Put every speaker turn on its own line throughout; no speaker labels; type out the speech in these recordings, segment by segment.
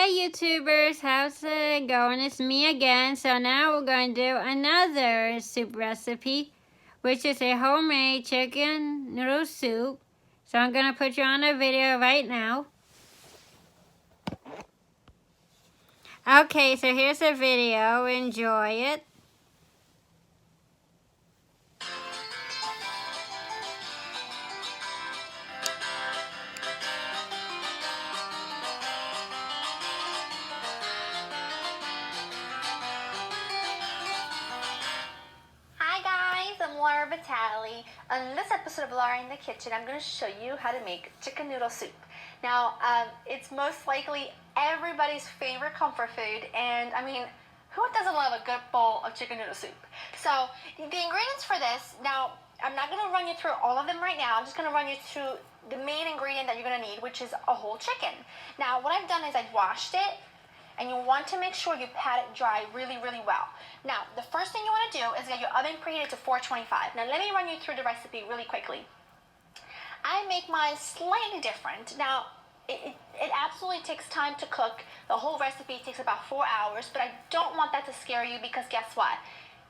Hey YouTubers, how's it going? It's me again. So now we're going to do another soup recipe, which is a homemade chicken noodle soup. So I'm going to put you on a video right now. Okay, so here's the video. Enjoy it.
I'm Laura Vitale. On this episode of Laura in the Kitchen, I'm going to show you how to make chicken noodle soup. Now, it's most likely everybody's favorite comfort food, and I mean, who doesn't love a good bowl of chicken noodle soup? So, the ingredients for this, now, I'm not going to run you through all of them right now. I'm just going to run you through the main ingredient that you're going to need, which is a whole chicken. Now, what I've done is I've washed it, and you want to make sure you pat it dry really, really well. Now, the first thing you want to do is get your oven preheated to 425. Now, let me run you through the recipe really quickly. I make mine slightly different. Now, it absolutely takes time to cook. The whole recipe takes about 4 hours, but I don't want that to scare you because guess what?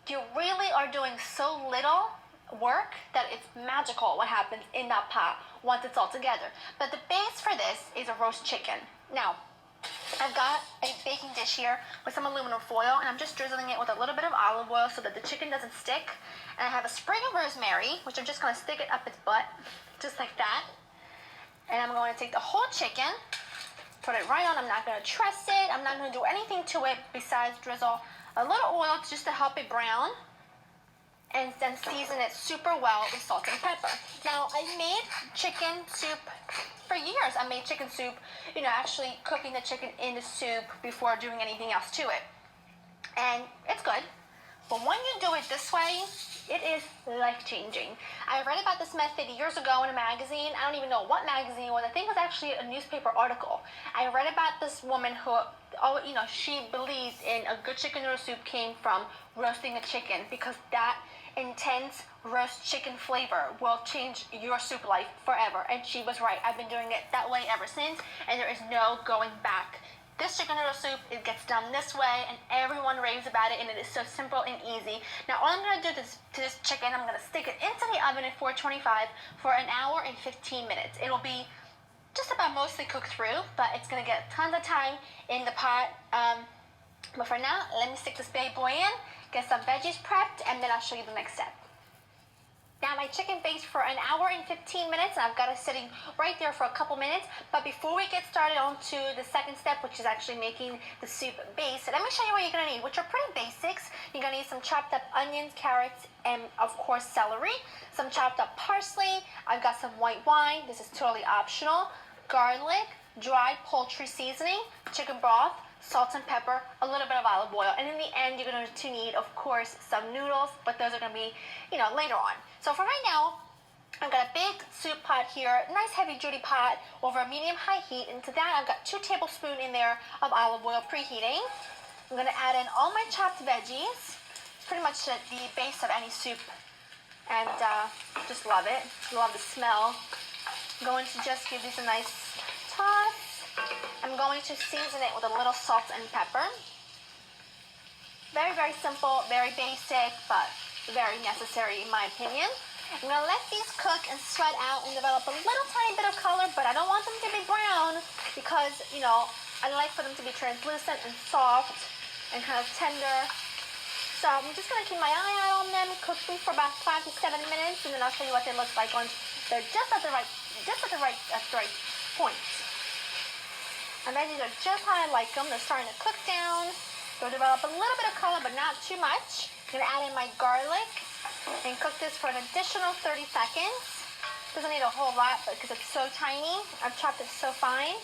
You really are doing so little work that it's magical what happens in that pot once it's all together. But the base for this is a roast chicken. Now, I've got a baking dish here with some aluminum foil, and I'm just drizzling it with a little bit of olive oil so that the chicken doesn't stick. And I have a sprig of rosemary, which I'm just going to stick it up its butt, just like that. And I'm going to take the whole chicken, put it right on. I'm not going to truss it. I'm not going to do anything to it besides drizzle a little oil just to help it brown. And then season it super well with salt and pepper. Now, I've made chicken soup for years. I made chicken soup, actually cooking the chicken in the soup before doing anything else to it. And it's good. But when you do it this way, it is life-changing. I read about this method years ago in a magazine. I don't even know what magazine it was. I think it was actually a newspaper article. I read about this woman who, she believes in a good chicken noodle soup came from roasting a chicken because that intense roast chicken flavor will change your soup life forever. And she was right. I've been doing it that way ever since, and there is no going back. This chicken noodle soup, it gets done this way, and everyone raves about it, and it is so simple and easy. Now, all I'm going to do to this chicken, I'm going to stick it into the oven at 425 for an hour and 15 minutes. It will be just about mostly cooked through, but it's going to get tons of time in the pot. But for now, let me stick this baby boy in, get some veggies prepped, and then I'll show you the next step. Now, my chicken baked for an hour and 15 minutes, and I've got it sitting right there for a couple minutes. But before we get started on to the second step, which is actually making the soup base, let me show you what you're going to need, which are pretty basics. You're going to need some chopped up onions, carrots, and of course celery, some chopped up parsley. I've got some white wine. This is totally optional. Garlic, dried poultry seasoning, chicken broth, salt and pepper, a little bit of olive oil, and in the end you're going to need, of course, some noodles, but those are going to be, later on. So for right now, I've got a big soup pot here, a nice heavy duty pot over a medium-high heat. Into that, I've got 2 tablespoons in there of olive oil preheating. I'm going to add in all my chopped veggies. It's pretty much the base of any soup, and just love it. Love the smell. I'm going to just give these a nice toss. I'm going to season it with a little salt and pepper. Very, very simple, very basic, but very necessary in my opinion. I'm going to let these cook and sweat out and develop a little tiny bit of color, but I don't want them to be brown because, I like for them to be translucent and soft and kind of tender. So I'm just going to keep my eye out on them, cook them for about 5 to 7 minutes, and then I'll show you what they look like once they're just at the right point. And veggies are just how I like them. They're starting to cook down. They'll develop a little bit of color, but not too much. I'm going to add in my garlic and cook this for an additional 30 seconds. Doesn't need a whole lot, but because it's so tiny, I've chopped it so fine.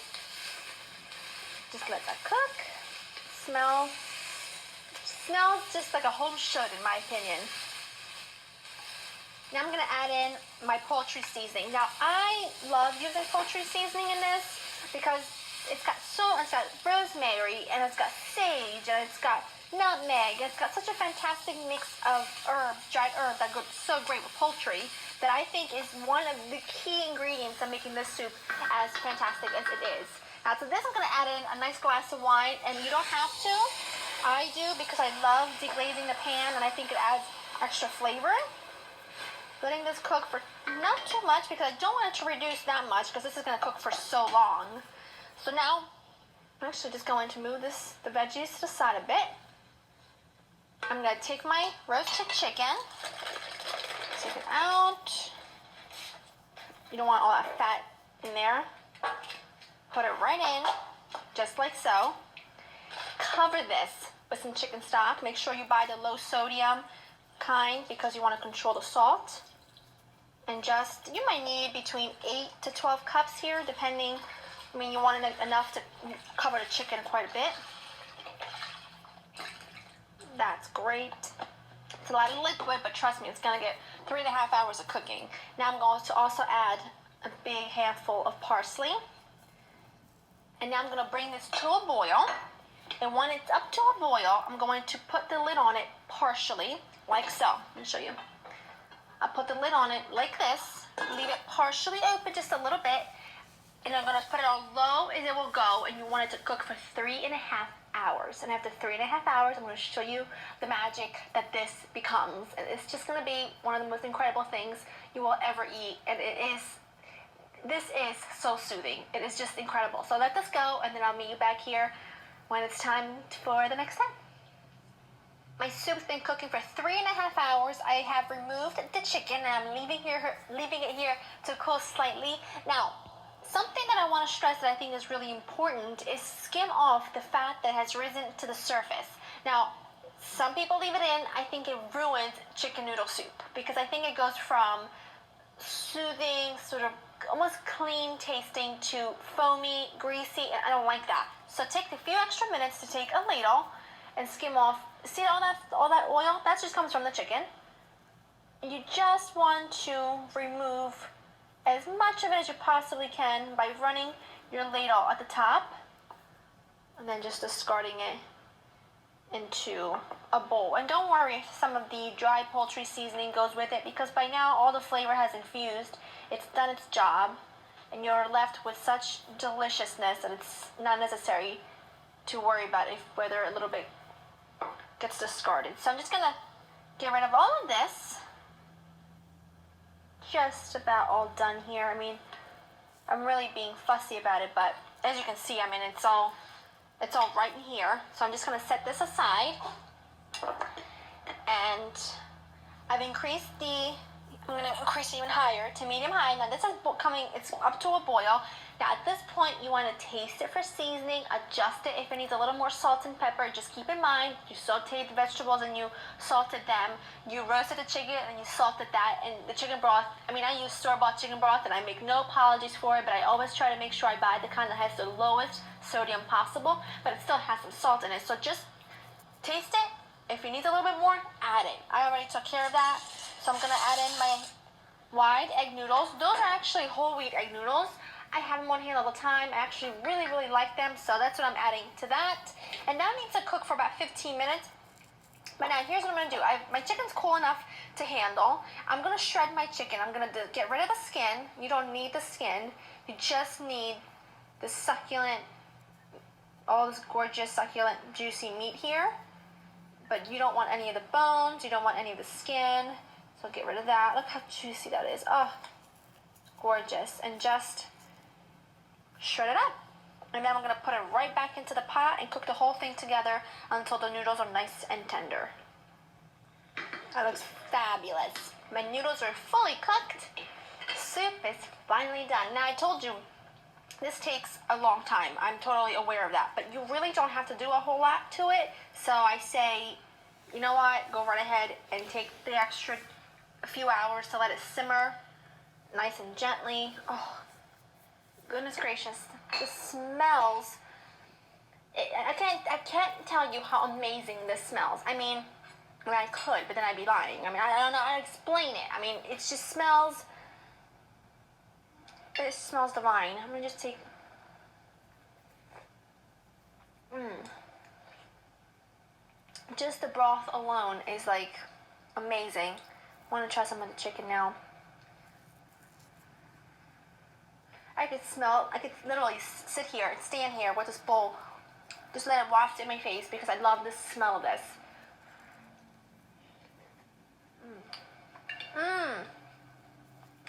Just let that cook. Smells just like a home should, in my opinion. Now I'm going to add in my poultry seasoning. Now, I love using poultry seasoning in this because it's got rosemary, and it's got sage, and it's got nutmeg. It's got such a fantastic mix of herbs, dried herbs that go so great with poultry that I think is one of the key ingredients of making this soup as fantastic as it is. After this, I'm gonna add in a nice glass of wine, and you don't have to. I do because I love deglazing the pan, and I think it adds extra flavor. Letting this cook for not too much because I don't want it to reduce that much because this is gonna cook for so long. So now, I'm actually just going to move the veggies to the side a bit. I'm gonna take my roasted chicken, take it out. You don't want all that fat in there. Put it right in, just like so. Cover this with some chicken stock. Make sure you buy the low sodium kind because you want to control the salt. And you might need between 8 to 12 cups here, depending. I mean, you want enough to cover the chicken quite a bit. That's great. It's a lot of liquid, but trust me, it's gonna get 3.5 hours of cooking. Now I'm going to also add a big handful of parsley. And now I'm gonna bring this to a boil. And when it's up to a boil, I'm going to put the lid on it partially, like so. Let me show you. I'll put the lid on it like this, leave it partially open just a little bit, and I'm gonna put it on low as it will go, and you want it to cook for 3.5 hours. And after 3.5 hours, I'm gonna show you the magic that this becomes. It's just gonna be one of the most incredible things you will ever eat, and this is so soothing. It is just incredible. So let this go, and then I'll meet you back here when it's time for the next step. My soup's been cooking for 3.5 hours. I have removed the chicken, and I'm leaving it here to cool slightly. Now, something that I want to stress that I think is really important is skim off the fat that has risen to the surface. Now, some people leave it in. I think it ruins chicken noodle soup because I think it goes from soothing, sort of almost clean tasting to foamy, greasy, and I don't like that. So take a few extra minutes to take a ladle and skim off. See all that oil? That just comes from the chicken. You just want to remove as much of it as you possibly can by running your ladle at the top and then just discarding it into a bowl. And don't worry if some of the dry poultry seasoning goes with it because by now all the flavor has infused. It's done its job and you're left with such deliciousness that it's not necessary to worry about whether a little bit gets discarded. So I'm just gonna get rid of all of this. Just about all done here. I mean, I'm really being fussy about it, but as you can see, I mean, it's all right in here. So I'm just gonna set this aside. And I'm gonna increase it even higher to medium high. Now this is it's up to a boil. Now at this point, you wanna taste it for seasoning, adjust it if it needs a little more salt and pepper. Just keep in mind, you sauteed the vegetables and you salted them. You roasted the chicken and you salted that. And the chicken broth, I mean, I use store-bought chicken broth and I make no apologies for it, but I always try to make sure I buy the kind that has the lowest sodium possible, but it still has some salt in it. So just taste it. If it needs a little bit more, add it. I already took care of that. So I'm gonna add in my wide egg noodles. Those are actually whole wheat egg noodles. I have them on hand all the time. I actually really, really like them. So that's what I'm adding to that. And that needs to cook for about 15 minutes. But now here's what I'm gonna do. My chicken's cool enough to handle. I'm gonna shred my chicken. I'm gonna get rid of the skin. You don't need the skin. You just need the succulent, all this gorgeous, succulent, juicy meat here. But you don't want any of the bones. You don't want any of the skin. So get rid of that. Look how juicy that is. Oh, gorgeous. And just shred it up. And then I'm going to put it right back into the pot and cook the whole thing together until the noodles are nice and tender. That looks fabulous. My noodles are fully cooked. Soup is finally done. Now I told you this takes a long time. I'm totally aware of that. But you really don't have to do a whole lot to it. So I say, you know what? Go right ahead and take the extra few hours to let it simmer nice and gently. Oh, goodness gracious. The smells. I can't tell you how amazing this smells. I mean, I could, but then I'd be lying. I mean, I don't know how to explain it. I mean, it just smells. It smells divine. I'm gonna just take. Just the broth alone is like amazing. I want to try some of the chicken now. I could smell, I could literally sit here, stand here with this bowl, just let it waft in my face because I love the smell of this. Mmm.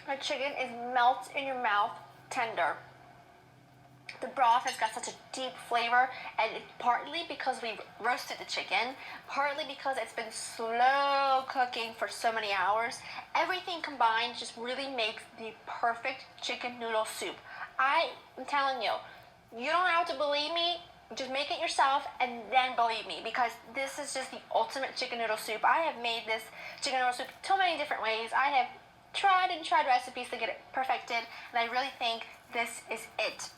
The chicken is melt in your mouth, tender. The broth has got such a deep flavor, and it's partly because we roasted the chicken, partly because it's been slow cooking for so many hours. Everything combined just really makes the perfect chicken noodle soup. I'm telling you, you don't have to believe me. Just make it yourself and then believe me, because this is just the ultimate chicken noodle soup. I have made this chicken noodle soup so many different ways. I have tried and tried recipes to get it perfected, and I really think this is it.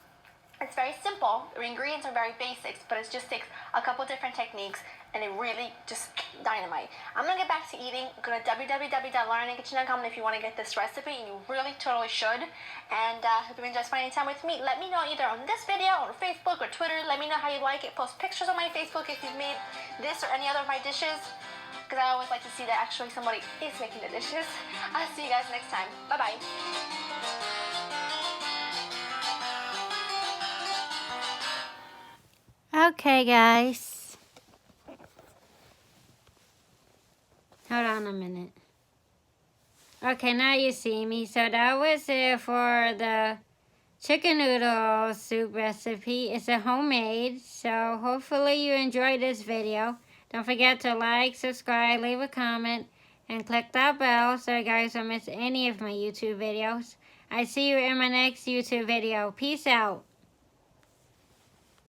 It's very simple. The ingredients are very basics, but it just takes a couple different techniques, and it really just dynamite. I'm gonna get back to eating. Go to www.laureandthekitchen.com if you want to get this recipe, and you really totally should. And hope you enjoy spending time with me. Let me know either on this video or Facebook or Twitter. Let me know how you like it. Post pictures on my Facebook if you've made this or any other of my dishes, because I always like to see that actually somebody is making the dishes. I'll see you guys next time. Bye bye.
Okay, guys. Hold on a minute. Okay, now you see me. So that was it for the chicken noodle soup recipe. It's a homemade. So hopefully you enjoyed this video. Don't forget to like, subscribe, leave a comment, and click that bell so you guys don't miss any of my YouTube videos. I see you in my next YouTube video. Peace out.